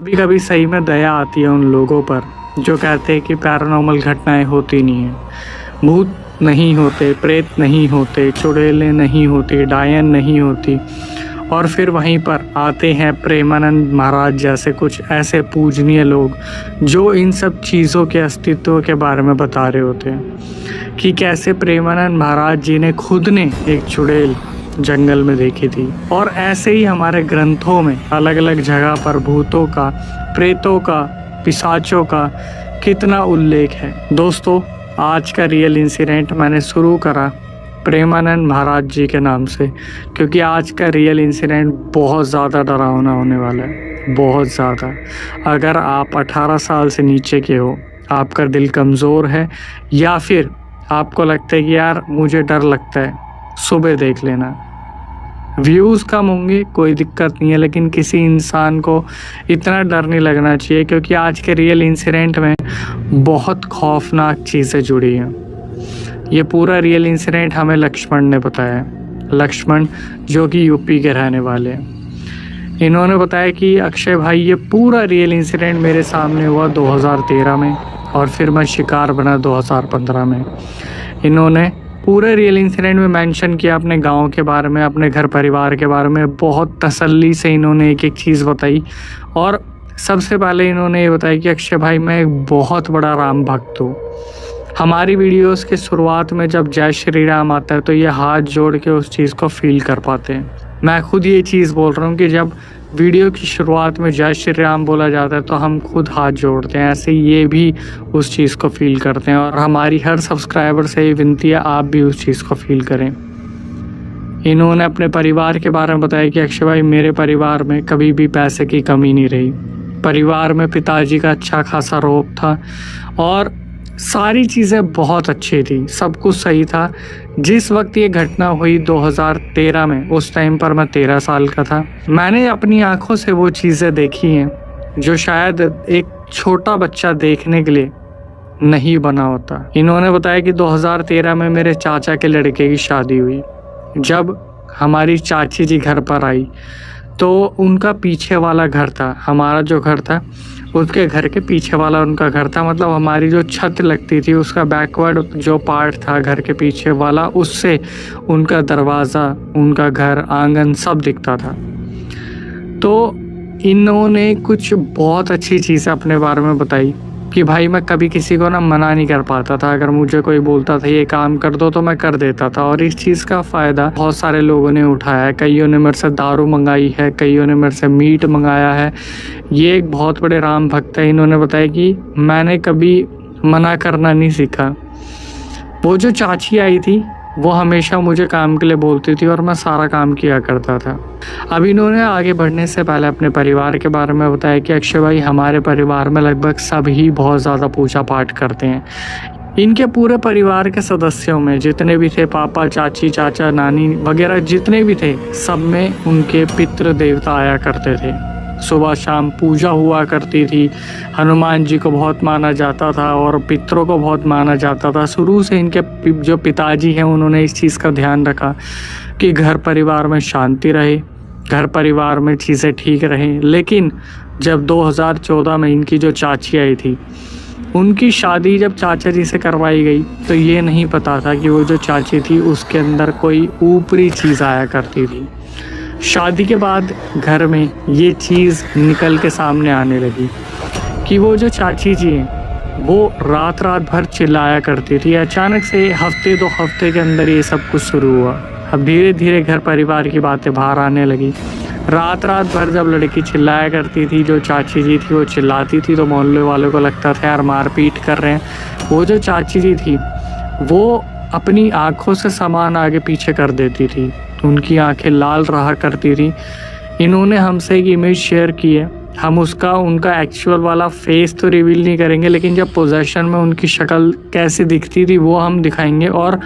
कभी कभी सही में दया आती है उन लोगों पर जो कहते हैं कि पैरानॉर्मल घटनाएं होती नहीं हैं, भूत नहीं होते, प्रेत नहीं होते, चुड़ैलें नहीं होती, डायन नहीं होती। और फिर वहीं पर आते हैं प्रेमानंद महाराज जैसे कुछ ऐसे पूजनीय लोग जो इन सब चीज़ों के अस्तित्व के बारे में बता रहे होते हैं कि कैसे प्रेमानंद महाराज जी ने खुद ने एक चुड़ैल जंगल में देखी थी। और ऐसे ही हमारे ग्रंथों में अलग अलग जगह पर भूतों का, प्रेतों का, पिशाचों का कितना उल्लेख है। दोस्तों, आज का रियल इंसिडेंट मैंने शुरू करा प्रेमानंद महाराज जी के नाम से, क्योंकि आज का रियल इंसिडेंट बहुत ज़्यादा डरावना होने वाला है, बहुत ज़्यादा। अगर आप 18 साल से नीचे के हो, आपका दिल कमज़ोर है, या फिर आपको लगता है कि यार मुझे डर लगता है, सुबह देख लेना। व्यूज़ कम होंगे, कोई दिक्कत नहीं है, लेकिन किसी इंसान को इतना डर नहीं लगना चाहिए, क्योंकि आज के रियल इंसिडेंट में बहुत खौफनाक चीज़ें जुड़ी हैं। ये पूरा रियल इंसिडेंट हमें लक्ष्मण ने बताया। लक्ष्मण जो कि यूपी के रहने वाले हैं, इन्होंने बताया कि अक्षय भाई, ये पूरा रियल इंसिडेंट मेरे सामने हुआ 2013 में, और फिर मैं शिकार बना 2015 में। इन्होंने पूरे रियल इंसिडेंट में मेंशन किया अपने गांव के बारे में, अपने घर परिवार के बारे में। बहुत तसल्ली से इन्होंने एक एक चीज़ बताई। और सबसे पहले इन्होंने ये बताया कि अक्षय भाई, मैं एक बहुत बड़ा राम भक्त हूँ। हमारी वीडियोस के शुरुआत में जब जय श्री राम आता है तो ये हाथ जोड़ के उस चीज़ को फील कर पाते हैं। मैं खुद ये चीज़ बोल रहा हूँ कि जब वीडियो की शुरुआत में जय श्री राम बोला जाता है तो हम खुद हाथ जोड़ते हैं। ऐसे ये भी उस चीज़ को फील करते हैं, और हमारी हर सब्सक्राइबर से ये विनती है, आप भी उस चीज़ को फील करें। इन्होंने अपने परिवार के बारे में बताया कि अक्षय भाई, मेरे परिवार में कभी भी पैसे की कमी नहीं रही। परिवार में पिताजी का अच्छा खासा रोब था और सारी चीज़ें बहुत अच्छी थी, सब कुछ सही था। जिस वक्त ये घटना हुई 2013 में, उस टाइम पर मैं 13 साल का था। मैंने अपनी आंखों से वो चीज़ें देखी हैं जो शायद एक छोटा बच्चा देखने के लिए नहीं बना होता। इन्होंने बताया कि 2013 में मेरे चाचा के लड़के की शादी हुई। जब हमारी चाची जी घर पर आई तो उनका पीछे वाला घर था, हमारा जो घर था उसके घर के पीछे वाला उनका घर था। मतलब हमारी जो छत लगती थी उसका बैकवर्ड जो पार्ट था घर के पीछे वाला, उससे उनका दरवाज़ा, उनका घर, आंगन सब दिखता था। तो इन्होंने कुछ बहुत अच्छी चीज़ें अपने बारे में बताई कि भाई, मैं कभी किसी को ना मना नहीं कर पाता था। अगर मुझे कोई बोलता था ये काम कर दो तो मैं कर देता था, और इस चीज़ का फ़ायदा बहुत सारे लोगों ने उठाया है। कईयों ने मेरे से दारू मंगाई है, कईयों ने मेरे से मीट मंगाया है। ये एक बहुत बड़े राम भक्त है। इन्होंने बताया कि मैंने कभी मना करना नहीं सीखा। वो जो चाची आई थी वो हमेशा मुझे काम के लिए बोलती थी और मैं सारा काम किया करता था। अब इन्होंने आगे बढ़ने से पहले अपने परिवार के बारे में बताया कि अक्षय भाई, हमारे परिवार में लगभग सभी बहुत ज़्यादा पूजा पाठ करते हैं। इनके पूरे परिवार के सदस्यों में जितने भी थे, पापा, चाची, चाचा, नानी वगैरह जितने भी थे, सब में उनके पितृ देवता आया करते थे। सुबह शाम पूजा हुआ करती थी। हनुमान जी को बहुत माना जाता था और पितरों को बहुत माना जाता था। शुरू से इनके जो पिताजी हैं उन्होंने इस चीज़ का ध्यान रखा कि घर परिवार में शांति रहे, घर परिवार में चीज़ें ठीक रहें। लेकिन जब 2014 में इनकी जो चाची आई थी, उनकी शादी जब चाचा जी से करवाई गई तो ये नहीं पता था कि वो जो चाची थी उसके अंदर कोई ऊपरी चीज़ आया करती थी। शादी के बाद घर में ये चीज़ निकल के सामने आने लगी कि वो जो चाची जी हैं वो रात रात भर चिल्लाया करती थी। अचानक से हफ्ते 2 हफ्ते के अंदर ये सब कुछ शुरू हुआ। अब धीरे धीरे घर परिवार की बातें बाहर आने लगी। रात रात भर जब लड़की चिल्लाया करती थी, जो चाची जी थी वो चिल्लाती थी, तो मोहल्ले वालों को लगता था यार मारपीट कर रहे हैं। वो जो चाची जी थी वो अपनी आँखों से सामान आगे पीछे कर देती थी, उनकी आंखें लाल रहा करती थी। इन्होंने हमसे एक इमेज शेयर की है। हम उनका एक्चुअल वाला फेस तो रिवील नहीं करेंगे, लेकिन जब पोजेशन में उनकी शक्ल कैसी दिखती थी वो हम दिखाएंगे। और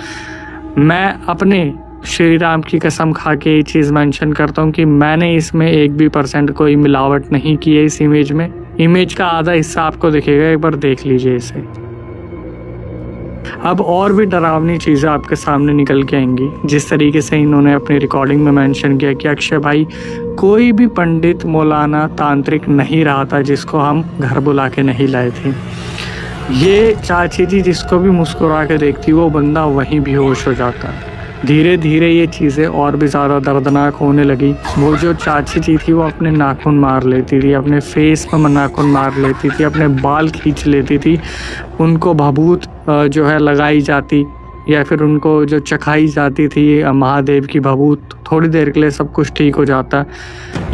मैं अपने श्री राम की कसम खा के ये चीज़ मेंशन करता हूँ कि मैंने इसमें 1% भी कोई मिलावट नहीं की है इस इमेज में। इमेज का आधा हिस्सा आपको दिखेगा, एक बार देख लीजिए इसे। अब और भी डरावनी चीज़ें आपके सामने निकल के आएंगी। जिस तरीके से इन्होंने अपनी रिकॉर्डिंग में मेंशन किया कि अक्षय भाई कोई भी पंडित, मौलाना, तांत्रिक नहीं रहा था जिसको हम घर बुला के नहीं लाए थे। ये चाची जी जिसको भी मुस्कुरा के देखती वो बंदा वहीं बेहोश हो जाता। धीरे धीरे ये चीज़ें और भी ज़्यादा दर्दनाक होने लगी। वो जो चाची जी थी वो अपने नाखून मार लेती थी, अपने फेस पर नाखून मार लेती थी, अपने बाल खींच लेती थी, उनको भभूत जो है लगाई जाती या फिर उनको जो चखाई जाती थी महादेव की भभूत, थोड़ी देर के लिए सब कुछ ठीक हो जाता।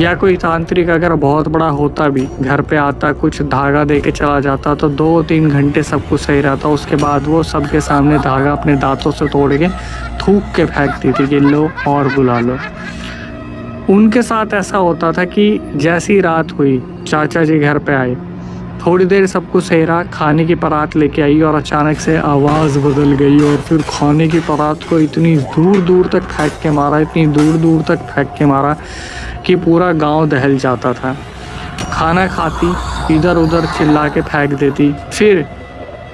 या कोई तांत्रिक अगर बहुत बड़ा होता भी घर पे आता, कुछ धागा दे के चला जाता तो 2-3 घंटे सब कुछ सही रहता। उसके बाद वो सबके सामने धागा अपने दांतों से तोड़ के थूक के फेंकती थी कि लो और बुला लो। उनके साथ ऐसा होता था कि जैसी रात हुई, चाचा जी घर पे आए, थोड़ी देर सब कुछ सही रहा, खाने की परात लेके आई और अचानक से आवाज़ बदल गई और फिर खाने की परात को इतनी दूर दूर तक फेंक के मारा, इतनी दूर दूर तक फेंक के मारा कि पूरा गांव दहल जाता था। खाना खाती, इधर उधर चिल्ला के फेंक देती, फिर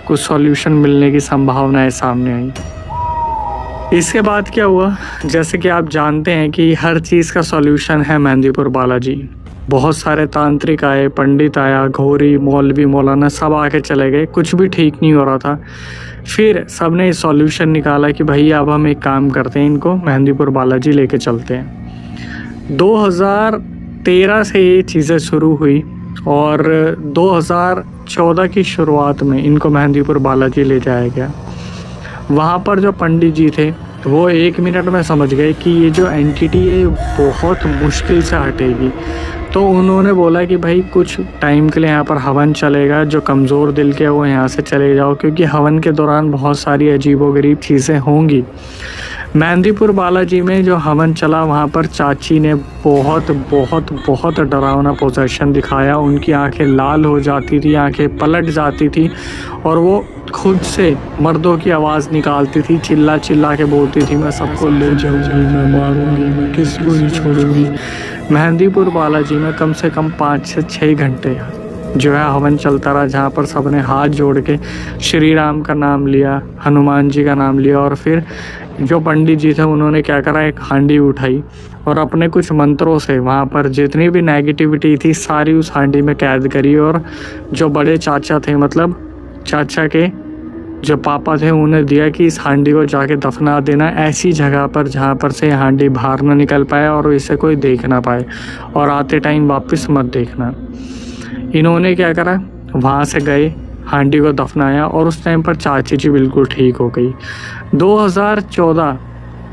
कुछ सॉल्यूशन मिलने की संभावनाएं सामने आई। इसके बाद क्या हुआ, जैसे कि आप जानते हैं कि हर चीज़ का सॉल्यूशन है मेहंदीपुर बालाजी। बहुत सारे तांत्रिक आए, पंडित आया, घोरी, मौलवी, मौलाना सब आके चले गए, कुछ भी ठीक नहीं हो रहा था। फिर सब ने सॉल्यूशन निकाला कि भैया अब हम एक काम करते हैं, इनको मेहंदीपुर बालाजी लेके चलते हैं। 2013 से ये चीज़ें शुरू हुई और 2014 की शुरुआत में इनको मेहंदीपुर बालाजी ले जाया गया। वहाँ पर जो पंडित जी थे वो 1 मिनट में समझ गए कि ये जो एंटिटी है बहुत मुश्किल से हटेगी। तो उन्होंने बोला कि भाई कुछ टाइम के लिए यहाँ पर हवन चलेगा, जो कमज़ोर दिल के वो यहाँ से चले जाओ, क्योंकि हवन के दौरान बहुत सारी अजीबोगरीब चीज़ें होंगी। मेहंदीपुर बालाजी में जो हवन चला वहाँ पर चाची ने बहुत बहुत बहुत डरावना पोजेशन दिखाया। उनकी आंखें लाल हो जाती थी, आंखें पलट जाती थी और वो खुद से मर्दों की आवाज़ निकालती थी, चिल्ला चिल्ला के बोलती थी, मैं सबको ले जाऊंगी, मैं मारूंगी, मैं किसी को नहीं छोड़ूंगी। मेहंदीपुर बालाजी में कम से कम 5 से 6 घंटे जो है हवन चलता रहा, जहाँ पर सबने हाथ जोड़ के श्री राम का नाम लिया, हनुमान जी का नाम लिया और फिर जो पंडित जी थे उन्होंने क्या करा, एक हांडी उठाई और अपने कुछ मंत्रों से वहाँ पर जितनी भी नेगेटिविटी थी सारी उस हांडी में कैद करी। और जो बड़े चाचा थे, मतलब चाचा के जो पापा थे, उन्हें दिया कि इस हांडी को जाके दफना देना ऐसी जगह पर जहाँ पर से हांडी बाहर ना निकल पाए और इसे कोई देख ना पाए, और आते टाइम वापस मत देखना। इन्होंने क्या करा, वहाँ से गए, हांडी को दफनाया और उस टाइम पर चाची जी बिल्कुल ठीक हो गई। 2014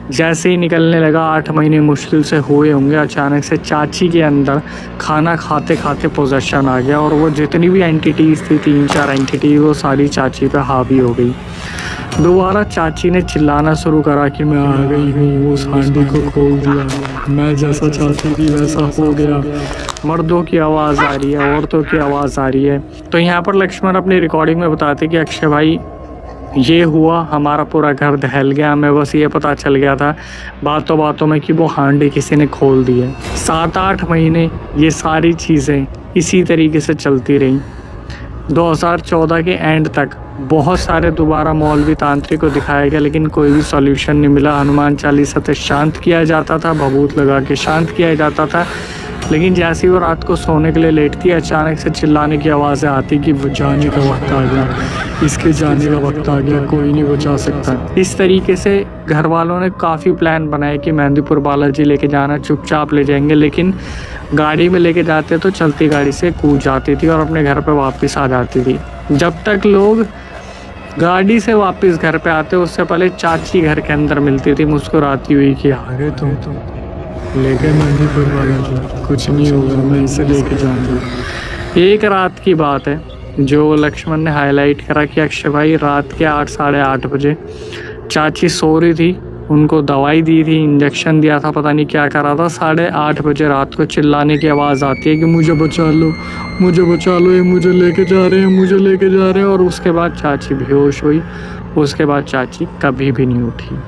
जैसे ही निकलने लगा, 8 महीने मुश्किल से हुए होंगे, अचानक से चाची के अंदर खाना खाते खाते पोजेशन आ गया और वो जितनी भी एंटिटीज़ थी, 3-4 एंटिटी, वो सारी चाची पे हावी हो गई। दोबारा चाची ने चिल्लाना शुरू करा कि मैं आ गई हूँ, उस हांडी को खोल दिया, मैं जैसा चाहती थी वैसा हो गया। मर्दों की आवाज़ आ रही है, औरतों की आवाज़ आ रही है। तो यहाँ पर लक्ष्मण अपनी रिकॉर्डिंग में बताते कि अक्षय भाई ये हुआ, हमारा पूरा घर दहल गया, हमें बस ये पता चल गया था बातों बातों में कि वो हांडी किसी ने खोल दी है। 7-8 महीने ये सारी चीज़ें इसी तरीके से चलती रहीं। 2014 के एंड तक बहुत सारे दोबारा मौलवी तांत्रिक को दिखाया गया, लेकिन कोई भी सॉल्यूशन नहीं मिला। हनुमान चालीसा से शांत किया जाता था, भभूत लगा के शांत किया जाता था, लेकिन जैसे ही वो रात को सोने के लिए लेटती, अचानक से चिल्लाने की आवाज़ें आती कि वो जाने का वक्त आ गया, इसके जाने का वक्त आ गया, कोई नहीं बचा सकता। इस तरीके से घर वालों ने काफ़ी प्लान बनाए कि मेहंदीपुर बालाजी लेके जाना, चुपचाप ले जाएंगे, लेकिन गाड़ी में लेके जाते तो चलती गाड़ी से कूद जाती थी और अपने घर पर वापस आ जाती थी। जब तक लोग गाड़ी से वापस घर पे आते उससे पहले चाची घर के अंदर मिलती थी मुस्कुराती हुई कि आ गए तुम लेके मेहंदीपुर बालाजी, कुछ नहीं होगा, मैं इसे लेके जाऊंगी। एक रात की बात है जो लक्ष्मण ने हाईलाइट करा कि अक्षय भाई रात के 8-8:30 बजे चाची सो रही थी, उनको दवाई दी थी, इंजेक्शन दिया था, पता नहीं क्या करा था। 8:30 बजे रात को चिल्लाने की आवाज़ आती है कि मुझे बचा लो, मुझे बचा लो, ये मुझे लेके जा रहे हैं, मुझे लेके जा रहे हैं। और उसके बाद चाची बेहोश हुई। उसके बाद चाची कभी भी नहीं उठी।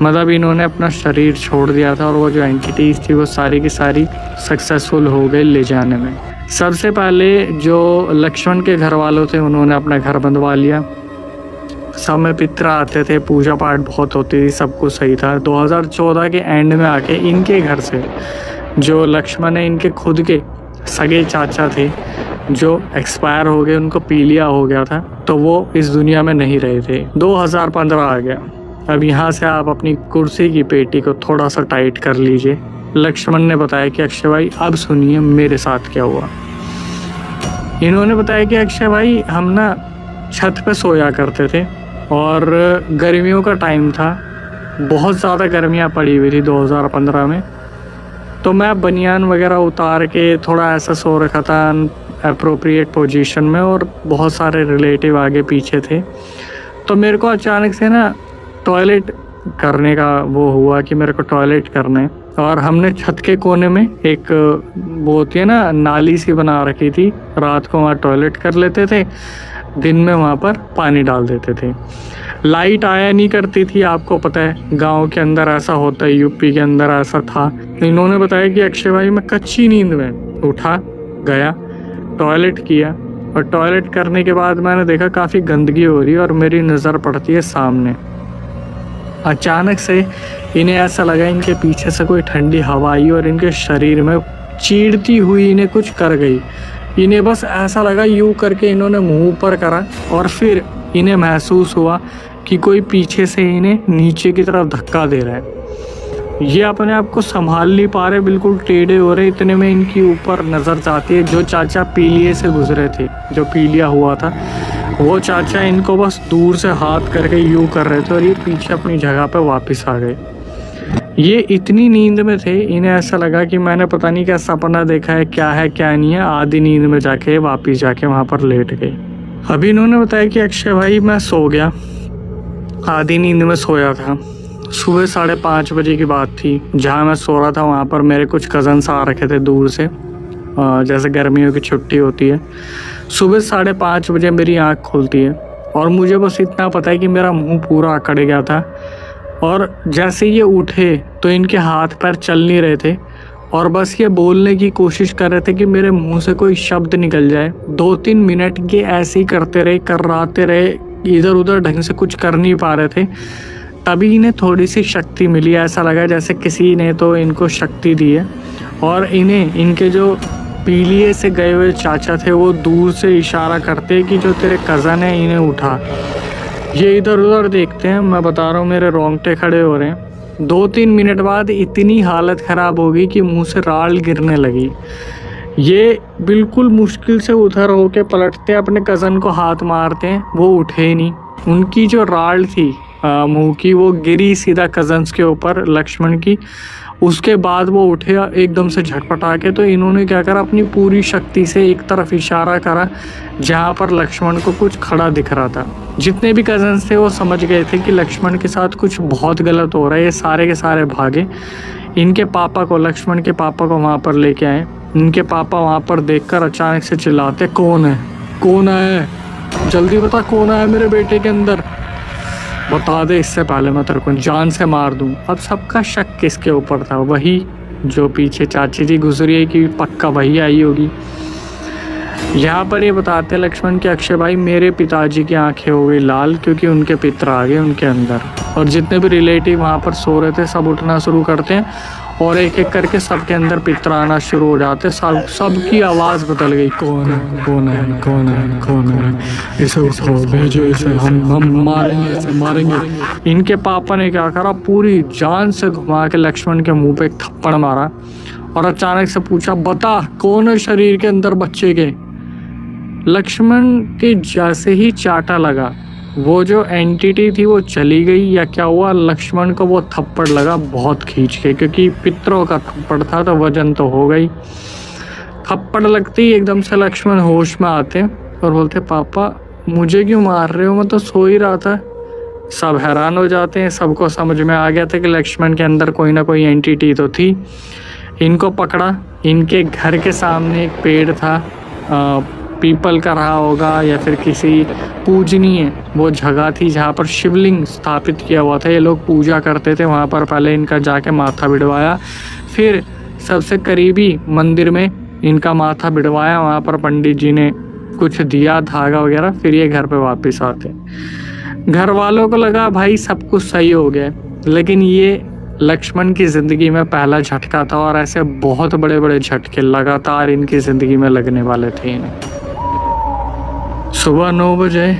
मतलब इन्होंने अपना शरीर छोड़ दिया था और वो जो एंटिटीज़ थी वो सारी की सारी सक्सेसफुल हो गई ले जाने में। सबसे पहले जो लक्ष्मण के घर वालों थे उन्होंने अपना घर बंधवा लिया। सब में पितर आते थे, पूजा पाठ बहुत होती थी, सब कुछ सही था। 2014 के एंड में आके इनके घर से जो लक्ष्मण है, इनके खुद के सगे चाचा थे जो एक्सपायर हो गए, उनको पीलिया हो गया था, तो वो इस दुनिया में नहीं रहे थे। 2015 आ गया। अब यहाँ से आप अपनी कुर्सी की पेटी को थोड़ा सा टाइट कर लीजिए। लक्ष्मण ने बताया कि अक्षय भाई अब सुनिए मेरे साथ क्या हुआ। इन्होंने बताया कि अक्षय भाई हम ना छत पे सोया करते थे और गर्मियों का टाइम था, बहुत ज़्यादा गर्मियाँ पड़ी हुई थी 2015 में, तो मैं बनियान वगैरह उतार के थोड़ा ऐसा सो रखा था अप्रोप्रिएट पोजीशन में, और बहुत सारे रिलेटिव आगे पीछे थे। तो मेरे को अचानक से ना टॉयलेट करने का वो हुआ कि मेरे को टॉयलेट करना है, और हमने छत के कोने में एक वो होती है ना नाली सी बना रखी थी, रात को वहाँ टॉयलेट कर लेते थे, दिन में वहाँ पर पानी डाल देते थे। लाइट आया नहीं करती थी, आपको पता है गांव के अंदर ऐसा होता है, यूपी के अंदर ऐसा था। इन्होंने बताया कि अक्षय भाई मैं कच्ची नींद में उठा, गया टॉयलेट किया, और टॉयलेट करने के बाद मैंने देखा काफ़ी गंदगी हो रही है और मेरी नज़र पड़ती है सामने। अचानक से इन्हें ऐसा लगा इनके पीछे से कोई ठंडी हवा आई और इनके शरीर में चीरती हुई इन्हें कुछ कर गई। इन्हें बस ऐसा लगा, यूं करके इन्होंने मुंह ऊपर करा और फिर इन्हें महसूस हुआ कि कोई पीछे से इन्हें नीचे की तरफ धक्का दे रहा है। ये अपने आप को संभाल नहीं पा रहे, बिल्कुल टेढ़े हो रहे। इतने में इनकी ऊपर नज़र जाती है जो चाचा पीलिए से गुजरे थे, जो पीलिया हुआ था, वो चाचा इनको बस दूर से हाथ करके यूं कर रहे थे और ये पीछे अपनी जगह पे वापस आ गए। ये इतनी नींद में थे, इन्हें ऐसा लगा कि मैंने पता नहीं क्या सपना देखा है क्या नहीं है। आधी नींद में जाके वापस जाके वहाँ पर लेट गए। अभी इन्होंने बताया कि अक्षय भाई मैं सो गया, आधी नींद में सोया था। सुबह 5:30 बजे की बात थी। जहाँ मैं सो रहा था वहाँ पर मेरे कुछ कज़न्स आ रखे थे दूर से, जैसे गर्मियों की छुट्टी होती है। सुबह 5:30 बजे मेरी आँख खुलती है और मुझे बस इतना पता है कि मेरा मुंह पूरा अकड़ गया था, और जैसे ये उठे तो इनके हाथ पैर चल नहीं रहे थे और बस ये बोलने की कोशिश कर रहे थे कि मेरे मुंह से कोई शब्द निकल जाए। 2-3 मिनट ये ऐसे ही करते रहे, कर्राते रहे, इधर उधर ढंग से कुछ कर नहीं पा रहे थे। तभी इन्हें थोड़ी सी शक्ति मिली, ऐसा लगा जैसे किसी ने तो इनको शक्ति दी है। और इन्हें इनके जो पीलिए से गए हुए चाचा थे वो दूर से इशारा करते कि जो तेरे कज़न है इन्हें उठा। ये इधर उधर देखते हैं, मैं बता रहा हूँ मेरे रोंगटे खड़े हो रहे हैं। 2-3 मिनट बाद इतनी हालत ख़राब हो गई कि मुंह से राल गिरने लगी। ये बिल्कुल मुश्किल से उधर होके पलटते, अपने कज़न को हाथ मारते हैं, वो उठे ही नहीं। उनकी जो राल थी मुंह की वो गिरी सीधा कज़न्स के ऊपर, लक्ष्मण की। उसके बाद वो उठे एकदम से झटपटा के। तो इन्होंने क्या करा, अपनी पूरी शक्ति से एक तरफ इशारा करा जहाँ पर लक्ष्मण को कुछ खड़ा दिख रहा था। जितने भी कज़न्स थे वो समझ गए थे कि लक्ष्मण के साथ कुछ बहुत गलत हो रहा है। ये सारे के सारे भागे, इनके पापा को, लक्ष्मण के पापा को वहाँ पर लेके आए। इनके पापा वहाँ पर देखकर अचानक से चिल्लाते, कौन है, कौन है, जल्दी बता कौन है मेरे बेटे के अंदर, बता दे, इससे पहले मैं तेरे को जान से मार दूं। अब सबका शक किसके ऊपर था? वही जो पीछे चाची जी गुजरी है कि पक्का वही आई होगी। यहाँ पर ये बताते हैं लक्ष्मण के, अक्षय भाई मेरे पिताजी की आंखें हो गई लाल क्योंकि उनके पितर आ गए उनके अंदर, और जितने भी रिलेटिव वहाँ पर सो रहे थे सब उठना शुरू करते हैं और एक एक करके सबके अंदर पितर आना शुरू हो जाते। सबकी आवाज़ बदल गई, कौन है, कौन है, कौन है, कौन है, इसे उठाओ, भेजो इसे, हम मारेंगे, इसे मारेंगे। इनके पापा ने क्या करा, पूरी जान से घुमा के लक्ष्मण के मुंह पे एक थप्पड़ मारा और अचानक से पूछा, बता कौन है शरीर के अंदर बच्चे के। लक्ष्मण के जैसे ही चाटा लगा, वो जो एंटिटी थी वो चली गई या क्या हुआ, लक्ष्मण को वो थप्पड़ लगा बहुत खींच के, क्योंकि पितरों का थप्पड़ था तो वजन तो हो गई। थप्पड़ लगते ही एकदम से लक्ष्मण होश में आते और बोलते, पापा मुझे क्यों मार रहे हो, मैं तो सो ही रहा था। सब हैरान हो जाते हैं, सबको समझ में आ गया था कि लक्ष्मण के अंदर कोई ना कोई एंटिटी तो थी। इनको पकड़ा, इनके घर के सामने एक पेड़ था, पीपल का रहा होगा या फिर किसी पूजनीय वो जगह थी जहाँ पर शिवलिंग स्थापित किया हुआ था, ये लोग पूजा करते थे। वहाँ पर पहले इनका जाके माथा भिड़वाया, फिर सबसे करीबी मंदिर में इनका माथा भिड़वाया, वहाँ पर पंडित जी ने कुछ दिया धागा वगैरह, फिर ये घर पे वापस आते। घर वालों को लगा भाई सब कुछ सही हो गया, लेकिन ये लक्ष्मण की ज़िंदगी में पहला झटका था और ऐसे बहुत बड़े बड़े झटके लगातार इनकी ज़िंदगी में लगने वाले थे इन्हें। सुबह 9 बजे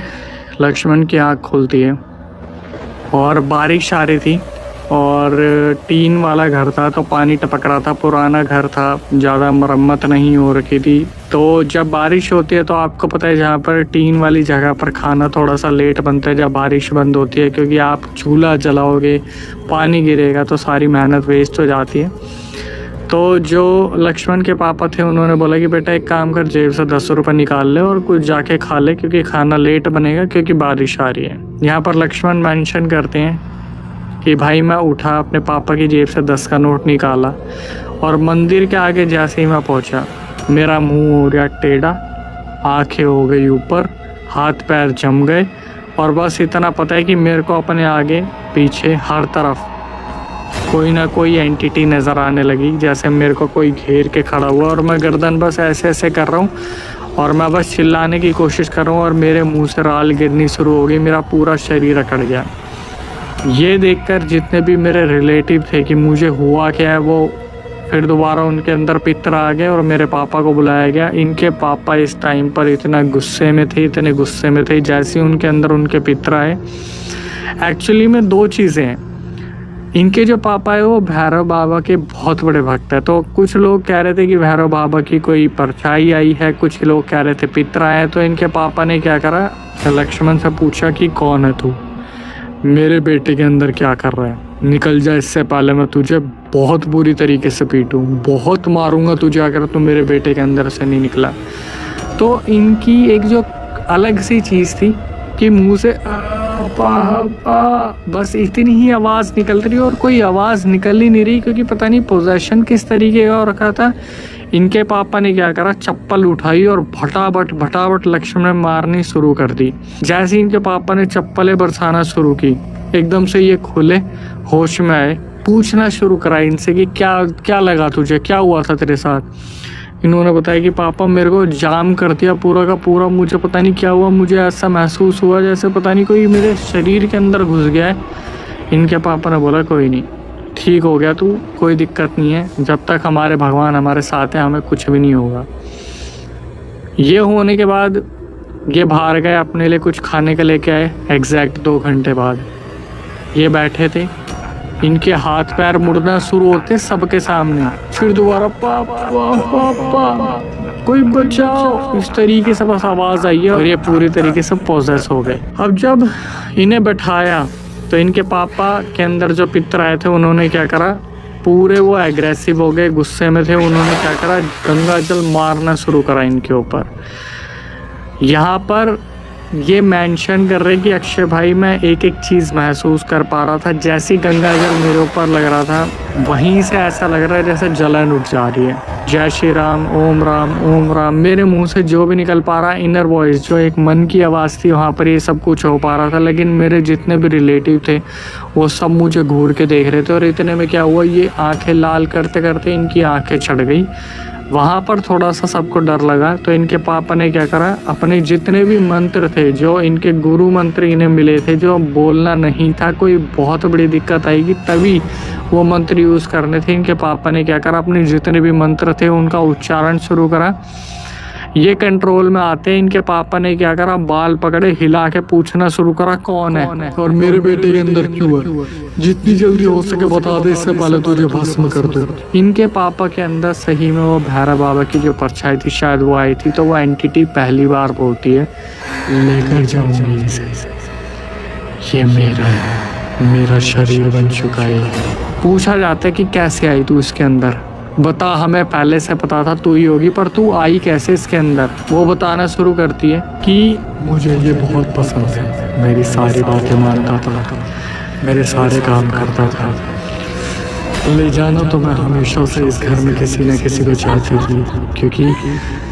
लक्ष्मण की आँख खुलती है और बारिश आ रही थी और टीन वाला घर था तो पानी टपक रहा था, पुराना घर था, ज़्यादा मरम्मत नहीं हो रखी थी। तो जब बारिश होती है तो आपको पता है जहाँ पर टीन वाली जगह पर खाना थोड़ा सा लेट बनता है जब बारिश बंद होती है, क्योंकि आप चूल्हा जलाओगे, पानी गिरेगा तो सारी मेहनत वेस्ट हो जाती है। तो जो लक्ष्मण के पापा थे उन्होंने बोला कि बेटा एक काम कर, जेब से 10 रुपये निकाल ले और कुछ जाके खा ले, क्योंकि खाना लेट बनेगा क्योंकि बारिश आ रही है। यहाँ पर लक्ष्मण मेंशन करते हैं कि भाई मैं उठा, अपने पापा की जेब से 10 का नोट निकाला और मंदिर के आगे जैसे ही मैं पहुंचा, मेरा मुंह हो गया टेढ़ा, आंखें हो गई ऊपर, हाथ पैर जम गए और बस इतना पता है कि मेरे को अपने आगे पीछे हर तरफ कोई ना कोई एंटिटी नज़र आने लगी, जैसे मेरे को कोई घेर के खड़ा हुआ और मैं गर्दन बस ऐसे ऐसे कर रहा हूँ और मैं बस चिल्लाने की कोशिश कर रहा हूँ और मेरे मुंह से राल गिरनी शुरू हो गई, मेरा पूरा शरीर अकड़ गया। ये देखकर जितने भी मेरे रिलेटिव थे कि मुझे हुआ क्या है, वो फिर दोबारा उनके अंदर पितर आ गए और मेरे पापा को बुलाया गया। इनके पापा इस टाइम पर इतना गुस्से में थे, इतने गुस्से में थे, जैसे उनके अंदर उनके पितर आए। एक्चुअली में 2 चीज़ें हैं, इनके जो पापा है वो भैरव बाबा के बहुत बड़े भक्त है। तो कुछ लोग कह रहे थे कि भैरव बाबा की कोई परछाई आई है, कुछ लोग कह रहे थे पितर आए। तो इनके पापा ने क्या करा, लक्ष्मण से पूछा कि कौन है तू, मेरे बेटे के अंदर क्या कर रहा है, निकल जा, इससे पहले मैं तुझे बहुत बुरी तरीके से पीटूं, बहुत मारूंगा तुझे अगर तू मेरे बेटे के अंदर से नहीं निकला। तो इनकी एक जो अलग सी चीज़ थी कि मुंह से बस इतनी ही आवाज़ निकल रही और कोई आवाज़ निकल ही नहीं रही, क्योंकि पता नहीं पोजेशन किस तरीके का रखा था। इनके पापा ने क्या करा, चप्पल उठाई और भटाभट लक्ष्मण में मारनी शुरू कर दी। जैसे ही इनके पापा ने चप्पलें बरसाना शुरू की, एकदम से ये खुले, होश में आए, पूछना शुरू करा इनसे कि क्या लगा तुझे, क्या हुआ था तेरे साथ। इन्होंने बताया कि पापा मेरे को जाम कर दिया पूरा का पूरा, मुझे पता नहीं क्या हुआ, मुझे ऐसा महसूस हुआ जैसे पता नहीं कोई मेरे शरीर के अंदर घुस गया है। इनके पापा ने बोला कोई नहीं, ठीक हो गया तू, कोई दिक्कत नहीं है, जब तक हमारे भगवान हमारे साथ हैं हमें कुछ भी नहीं होगा। ये होने के बाद ये बाहर गए, अपने लिए कुछ खाने का लेके आए। एग्जैक्ट 2 घंटे बाद ये बैठे थे, इनके हाथ पैर मुड़ना शुरू होते सबके सामने, फिर दोबारा पापा कोई बचाओ, इस तरीके से बस आवाज़ आई है और ये पूरी तरीके से पोजेस हो गए। अब जब इन्हें बैठाया तो इनके पापा के अंदर जो पितर आए थे उन्होंने क्या करा, पूरे वो एग्रेसिव हो गए, गुस्से में थे। उन्होंने क्या करा, गंगा जल मारना शुरू करा इनके ऊपर। यहाँ पर ये मेंशन कर रहे कि अक्षय भाई मैं एक एक चीज़ महसूस कर पा रहा था। जैसी गंगा जल मेरे ऊपर लग रहा था वहीं से ऐसा लग रहा है जैसे जलन उठ जा रही है। जय श्री राम, ओम राम, मेरे मुंह से जो भी निकल पा रहा है, इनर वॉइस जो एक मन की आवाज़ थी, वहाँ पर ये सब कुछ हो पा रहा था। लेकिन मेरे जितने भी रिलेटिव थे वो सब मुझे घूर के देख रहे थे और इतने में क्या हुआ, ये आँखें लाल करते करते इनकी आँखें चढ़ गई। वहाँ पर थोड़ा सा सबको डर लगा तो इनके पापा ने क्या करा, अपने जितने भी मंत्र थे, जो इनके गुरु मंत्र इन्हें मिले थे, जो बोलना नहीं था, कोई बहुत बड़ी दिक्कत आएगी तभी वो मंत्र यूज़ करने थे, इनके पापा ने क्या करा, अपने जितने भी मंत्र थे उनका उच्चारण शुरू करा। ये कंट्रोल में आते हैं इनके पापा ने क्या करा, बाल पकड़े, हिला के पूछना शुरू करा कौन है और मेरे बेटे के अंदर क्यों है, जितनी जल्दी हो सके बता दे, इससे पहले तुझे भस्म कर दो। इनके पापा के अंदर सही में वो भैरव बाबा की जो परछाई थी शायद वो आई थी। तो वो एंटिटी पहली बार बोलती है लेकर जाऊंगी इसे, ये मेरा है, मेरा शरीर बन चुका है। पूछा जाता है कि कैसे आई तू इसके अंदर, बता, हमें पहले से पता था तू ही होगी, पर तू आई कैसे इसके अंदर। वो बताना शुरू करती है कि मुझे ये बहुत पसंद है, मेरी सारी बातें मानता था, मेरे सारे काम करता था, ले जाना तो मैं हमेशा से इस घर में किसी न किसी को चाहती थी, क्योंकि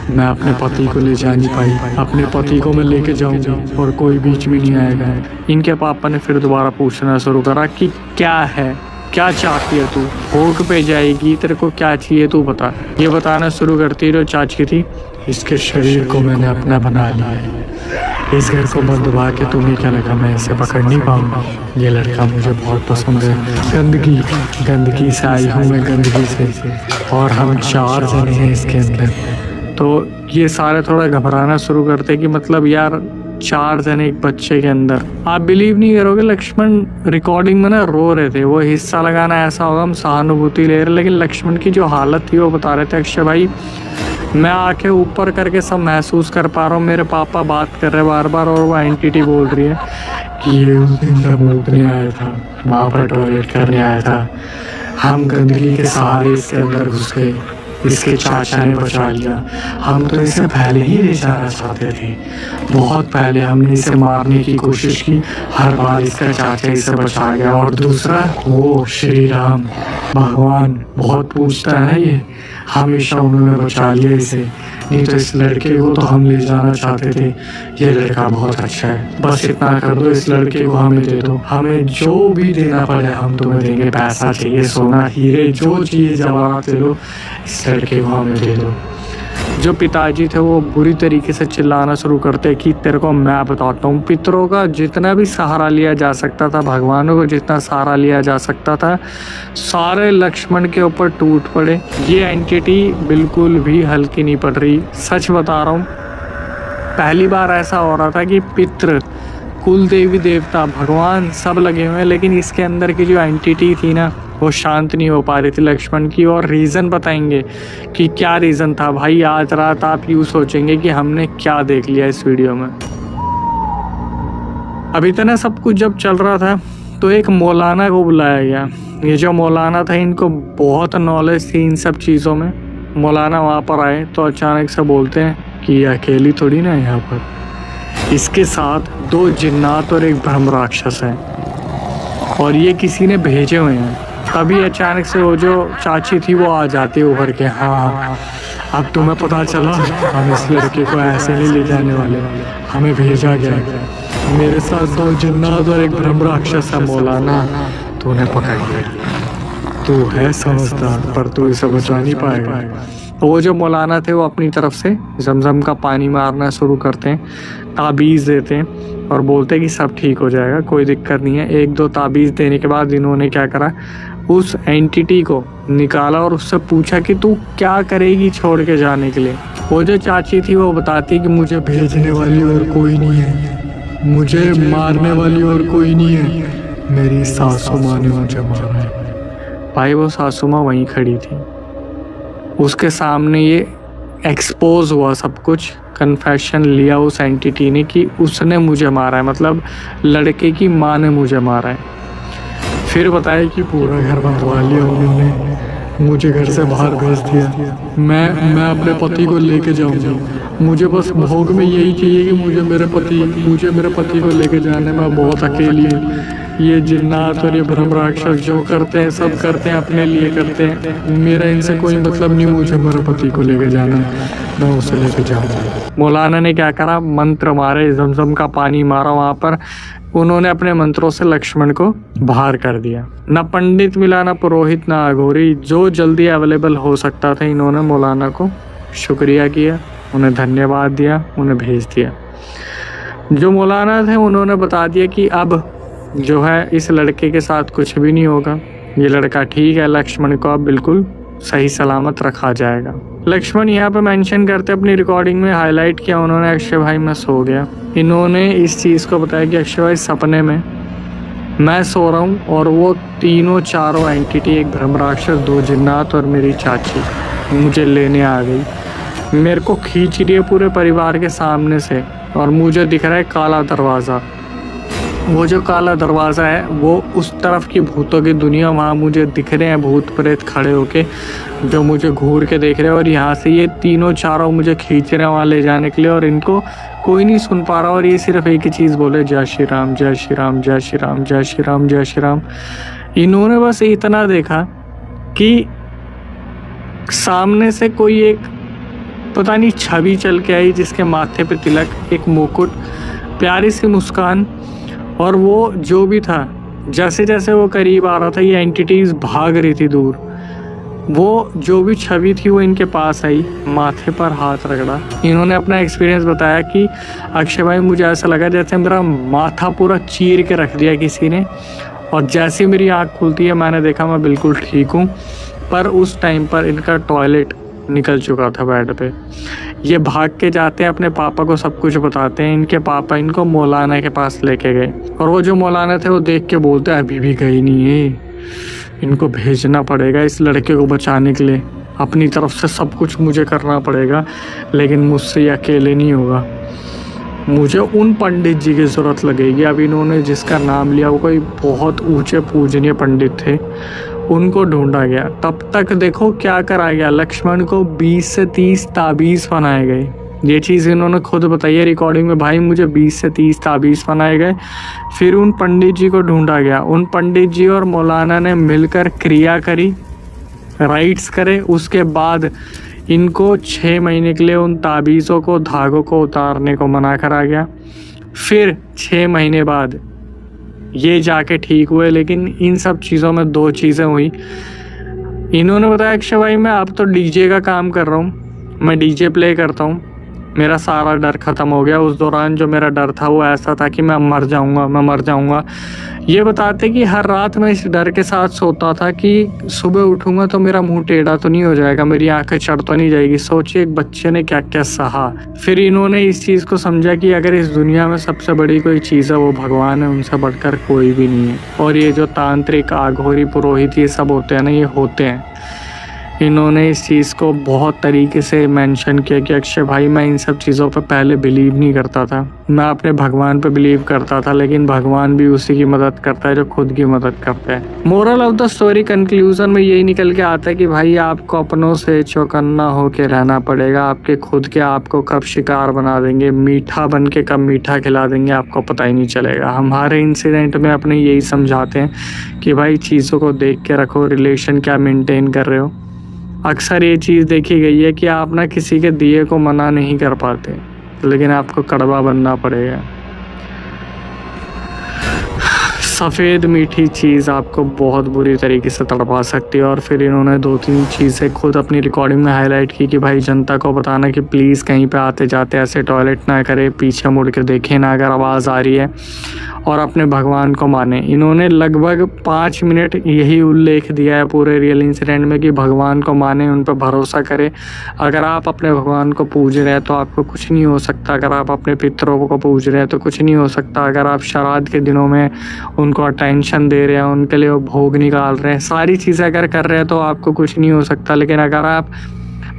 मैं अपने पति को ले जा नहीं पाई, अपने पति को मैं लेके जाऊंगी और कोई बीच में नहीं आएगा। इनके पापा ने फिर दोबारा पूछना शुरू करा कि क्या है, क्या चाहती है तू, भोग पे जाएगी, तेरे को क्या चाहिए तू बता। ये बताना शुरू करती है, जो चाची थी, इसके शरीर को मैंने अपना बना लिया है, इस घर को बंद दबा के तुम्हें क्या लगा मैं इसे पकड़ नहीं पाऊंगा? ये लड़का मुझे बहुत पसंद है। गंदगी से आई हूँ मैं, गंदगी से, और हम 4 जने हैं इसके अंदर। तो ये सारे थोड़ा घबराना शुरू करते कि मतलब यार 4 जने एक बच्चे के अंदर। आप बिलीव नहीं करोगे, लक्ष्मण रिकॉर्डिंग में ना रो रहे थे। वो हिस्सा लगाना ऐसा होगा हम सहानुभूति ले रहे, लेकिन लक्ष्मण की जो हालत थी वो बता रहे थे, अक्षय भाई मैं आंखें ऊपर करके सब महसूस कर पा रहा हूँ, मेरे पापा बात कर रहे बार बार, और वो एंटिटी बोल रही है कि ये उस दिन जब मूतने आया था, वहाँ पर टॉयलेट करने आया था, हम गंदगी के सहारे इसके अंदर घुस गए, इसके चाचा ने बचा लिया। हम तो इसे पहले ही ले जाना चाहते थे, बहुत पहले हमने इसे मारने की कोशिश की, हर बार इसका चाचा इसे बचा गया। और दूसरा वो श्री राम भगवान बहुत पूछता है ये, हमेशा उन्होंने बचा लिया इसे, नहीं तो इस लड़के को तो हम ले जाना चाहते थे। ये लड़का बहुत अच्छा है, बस इतना कर दो, इस लड़के को हमें दे दो, हमें जो भी देना पड़े हम तुम्हें देंगे, पैसा चाहिए, सोना, हीरे, जो चाहिए जवाब दे दो, इस लड़के को हमें दे दो। जो पिताजी थे वो बुरी तरीके से चिल्लाना शुरू करते कि तेरे को मैं बताता हूँ। पितरों का जितना भी सहारा लिया जा सकता था, भगवानों को जितना सहारा लिया जा सकता था, सारे लक्ष्मण के ऊपर टूट पड़े। ये एंटिटी बिल्कुल भी हल्की नहीं पड़ रही, सच बता रहा हूँ। पहली बार ऐसा हो रहा था कि पितृ, कुल देवी देवता, भगवान सब लगे हुए हैं, लेकिन इसके अंदर की जो एंटिटी थी ना वो शांत नहीं हो पा रही थी लक्ष्मण की। और रीज़न बताएंगे कि क्या रीज़न था भाई। आज रात आप यूँ सोचेंगे कि हमने क्या देख लिया इस वीडियो में। अभी तक ना सब कुछ जब चल रहा था तो एक मौलाना को बुलाया गया। ये जो मौलाना था इनको बहुत नॉलेज थी इन सब चीज़ों में। मौलाना वहाँ पर आए तो अचानक से बोलते हैं कि ये अकेली थोड़ी ना है यहाँ पर, इसके साथ 2 जिन्नात और एक ब्रह्म राक्षस है, और ये किसी ने भेजे हुए हैं। तभी अचानक से वो जो चाची थी वो आ जाती उभर के, हाँ अब तुम्हें पता चला, हम इस लड़के को ऐसे नहीं ले जाने वाले, हमें भेजा गया, मेरे साथ 2 जिन्नात और एक ब्रह्म राक्षस है। मौलाना तूने पकड़ लिया, तू है समझदार पर तू इसे बचा नहीं पाएगा। वो जो मौलाना थे वो अपनी तरफ से जमजम का पानी मारना शुरू करते हैं, ताबीज़ देते हैं और बोलते हैं कि सब ठीक हो जाएगा, कोई दिक्कत नहीं है। 1-2 ताबीज़ देने के बाद इन्होंने क्या करा, उस एंटिटी को निकाला और उससे पूछा कि तू क्या करेगी छोड़ के जाने के लिए। वो जो चाची थी वो बताती कि मुझे भेजने वाली और कोई नहीं है, मुझे मारने वाली और कोई नहीं है, मेरी सासू माँ ने मुझे मारा है। भाई वो सासू माँ वहीं खड़ी थी, उसके सामने ये एक्सपोज हुआ सब कुछ। कन्फेशन लिया उस एंटिटी ने कि उसने मुझे मारा है, मतलब लड़के की माँ ने मुझे मारा है। फिर बताया कि पूरा घर बंधवा लिया उन्होंने, मुझे घर से बाहर भेज दिया, मैं अपने पति को लेके जाऊंगा, मुझे बस भोग में यही चाहिए कि मुझे मेरे पति को लेके जाने में बहुत अकेली हूँ। ये जिन्नात और ये ब्रह्म राक्षस जो करते हैं सब करते हैं अपने लिए करते हैं, मेरा इनसे कोई मतलब नहीं, मुझे मेरे पति को लेके जाना है, मैं उसे लेके जाऊँगा। मौलाना ने क्या करा, मंत्र मारे, जमजम का पानी मारा वहाँ पर। उन्होंने अपने मंत्रों से लक्ष्मण को बाहर कर दिया। ना पंडित मिला, ना पुरोहित, ना अघोरी, जो जल्दी अवेलेबल हो सकता था इन्होंने मौलाना को शुक्रिया किया, उन्हें धन्यवाद दिया, उन्हें भेज दिया। जो मौलाना थे उन्होंने बता दिया कि अब जो है इस लड़के के साथ कुछ भी नहीं होगा, ये लड़का ठीक है, लक्ष्मण को अब बिल्कुल सही सलामत रखा जाएगा। लक्ष्मण यहाँ पे मेंशन करते अपनी रिकॉर्डिंग में हाईलाइट किया उन्होंने, अक्षय भाई मैं सो गया। इन्होंने इस चीज़ को बताया कि अक्षय भाई सपने में मैं सो रहा हूँ और वो तीनों चारों एंटिटी, एक ब्रह्म राक्षस, 2 जिन्नात और मेरी चाची मुझे लेने आ गई, मेरे को खींच रही है पूरे परिवार के सामने से, और मुझे दिख रहा है काला दरवाज़ा। वो जो काला दरवाज़ा है वो उस तरफ की भूतों की दुनिया, वहाँ मुझे दिख रहे हैं भूत प्रेत खड़े होके जो मुझे घूर के देख रहे हैं, और यहाँ से ये तीनों चारों मुझे खींच रहे हैं वहाँ ले जाने के लिए, और इनको कोई नहीं सुन पा रहा, और ये सिर्फ एक ही चीज़ बोले, जय श्री राम, जय श्री राम, जय श्री राम, जय श्री राम, जय श्री राम। इन्होंने बस इतना देखा कि सामने से कोई एक पता नहीं छवि चल के आई, जिसके माथे पे तिलक, एक मुकुट, प्यारी सी मुस्कान, और वो जो भी था जैसे जैसे वो करीब आ रहा था ये एंटिटीज़ भाग रही थी दूर। वो जो भी छवि थी वो इनके पास आई, माथे पर हाथ रगड़ा। इन्होंने अपना एक्सपीरियंस बताया कि अक्षय भाई मुझे ऐसा लगा जैसे मेरा माथा पूरा चीर के रख दिया किसी ने, और जैसे मेरी आँख खुलती है मैंने देखा मैं बिल्कुल ठीक हूँ। पर उस टाइम पर इनका टॉयलेट निकल चुका था बेड पे। ये भाग के जाते हैं, अपने पापा को सब कुछ बताते हैं। इनके पापा इनको मौलाना के पास लेके गए, और वो जो मौलाना थे वो देख के बोलते हैं अभी भी गई नहीं है, इनको भेजना पड़ेगा इस लड़के को बचाने के लिए। अपनी तरफ से सब कुछ मुझे करना पड़ेगा, लेकिन मुझसे ये अकेले नहीं होगा। मुझे उन पंडित जी की ज़रूरत लगेगी। अब इन्होंने जिसका नाम लिया वो कोई बहुत ऊंचे पूजनीय पंडित थे, उनको ढूंढा गया। तब तक देखो क्या करा गया, लक्ष्मण को 20 से 30 ताबीज़ बनाए गए। ये चीज़ इन्होंने खुद बताई है रिकॉर्डिंग में, भाई मुझे 20 से 30 ताबीज़ बनाए गए। फिर उन पंडित जी को ढूंढा गया। उन पंडित जी और मौलाना ने मिलकर क्रिया करी, राइट्स करे। उसके बाद इनको 6 महीने के लिए उन ताबीज़ों को, धागों को उतारने को मना करा गया। फिर 6 महीने बाद ये जाके ठीक हुए। लेकिन इन सब चीज़ों में 2 चीज़ें हुई। इन्होंने बताया अक्षय भाई मैं अब तो डीजे का काम कर रहा हूँ, मैं डीजे प्ले करता हूँ, मेरा सारा डर ख़त्म हो गया। उस दौरान जो मेरा डर था वो ऐसा था कि मैं मर जाऊँगा। ये बताते कि हर रात मैं इस डर के साथ सोता था कि सुबह उठूँगा तो मेरा मुंह टेढ़ा तो नहीं हो जाएगा, मेरी आंखें चढ़ तो नहीं जाएगी। सोचिए एक बच्चे ने क्या क्या सहा। फिर इन्होंने इस चीज़ को समझा कि अगर इस दुनिया में सबसे बड़ी कोई चीज़ है वो भगवान है, उनसे बढ़कर कोई भी नहीं है। और ये जो तांत्रिक, आघोरी, पुरोहित ये सब होते हैं ना, ये होते हैं। इन्होंने इस चीज़ को बहुत तरीके से मेंशन किया कि अक्षय भाई मैं इन सब चीज़ों पर पहले बिलीव नहीं करता था, मैं अपने भगवान पे बिलीव करता था, लेकिन भगवान भी उसी की मदद करता है जो खुद की मदद करता है। Moral of the story conclusion में यही निकल के आता है कि भाई आपको अपनों से चौकन्ना होके रहना पड़ेगा। आपके खुद के आपको कब शिकार बना देंगे, मीठा बन के कब मीठा खिला देंगे, आपको पता ही नहीं चलेगा। हमारे इंसिडेंट में अपने यही समझाते हैं कि भाई चीज़ों को देख के रखो, रिलेशन क्या मेंटेन कर रहे हो। अक्सर ये चीज़ देखी गई है कि आप ना किसी के दिए को मना नहीं कर पाते, लेकिन आपको कड़वा बनना पड़ेगा। सफ़ेद मीठी चीज़ आपको बहुत बुरी तरीके से तड़पा सकती है। और फिर इन्होंने 2-3 चीज़ें खुद अपनी रिकॉर्डिंग में हाईलाइट की कि भाई जनता को बताना कि प्लीज़ कहीं पे आते जाते ऐसे टॉयलेट ना करें, पीछे मुड़ के देखें ना अगर आवाज़ आ रही है, और अपने भगवान को माने। इन्होंने लगभग 5 मिनट यही उल्लेख दिया है पूरे रियल इंसिडेंट में कि भगवान को माने, उन पर भरोसा करें। अगर आप अपने भगवान को पूज रहे हैं तो आपको कुछ नहीं हो सकता। अगर आप अपने पितरों को पूज रहे हैं तो कुछ नहीं हो सकता। अगर आप श्राद्ध के दिनों में उनको अटेंशन दे रहे हैं, उनके लिए वो भोग निकाल रहे हैं, सारी चीज़ें अगर कर रहे हैं तो आपको कुछ नहीं हो सकता। लेकिन अगर आप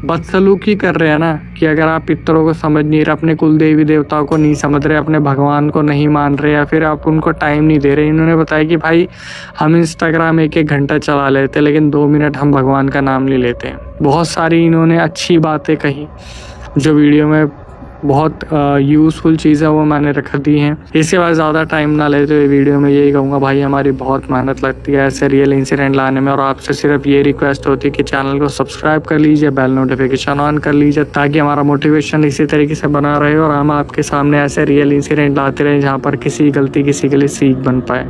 बदसलूकी कर रहे हैं ना, कि अगर आप पितरों को समझ नहीं रहे, अपने कुल देवी देवताओं को नहीं समझ रहे, अपने भगवान को नहीं मान रहे, या फिर आप उनको टाइम नहीं दे रहे। इन्होंने बताया कि भाई हम इंस्टाग्राम 1-1 घंटा चला लेते, लेकिन 2 मिनट हम भगवान का नाम नहीं लेते हैं। बहुत सारी इन्होंने अच्छी बातें कही जो वीडियो में बहुत यूज़फुल चीज़ें वो मैंने रख दी हैं। इसके बाद ज़्यादा टाइम ना लेते हुए वीडियो में यही कहूँगा, भाई हमारी बहुत मेहनत लगती है ऐसे रियल इंसिडेंट लाने में, और आपसे सिर्फ ये रिक्वेस्ट होती है कि चैनल को सब्सक्राइब कर लीजिए, बेल नोटिफिकेशन ऑन कर लीजिए, ताकि हमारा मोटिवेशन इसी तरीके से बना रहे और हम आपके सामने ऐसे रियल इंसिडेंट लाते रहें जहाँ पर किसी गलती किसी के लिए सीख बन पाए।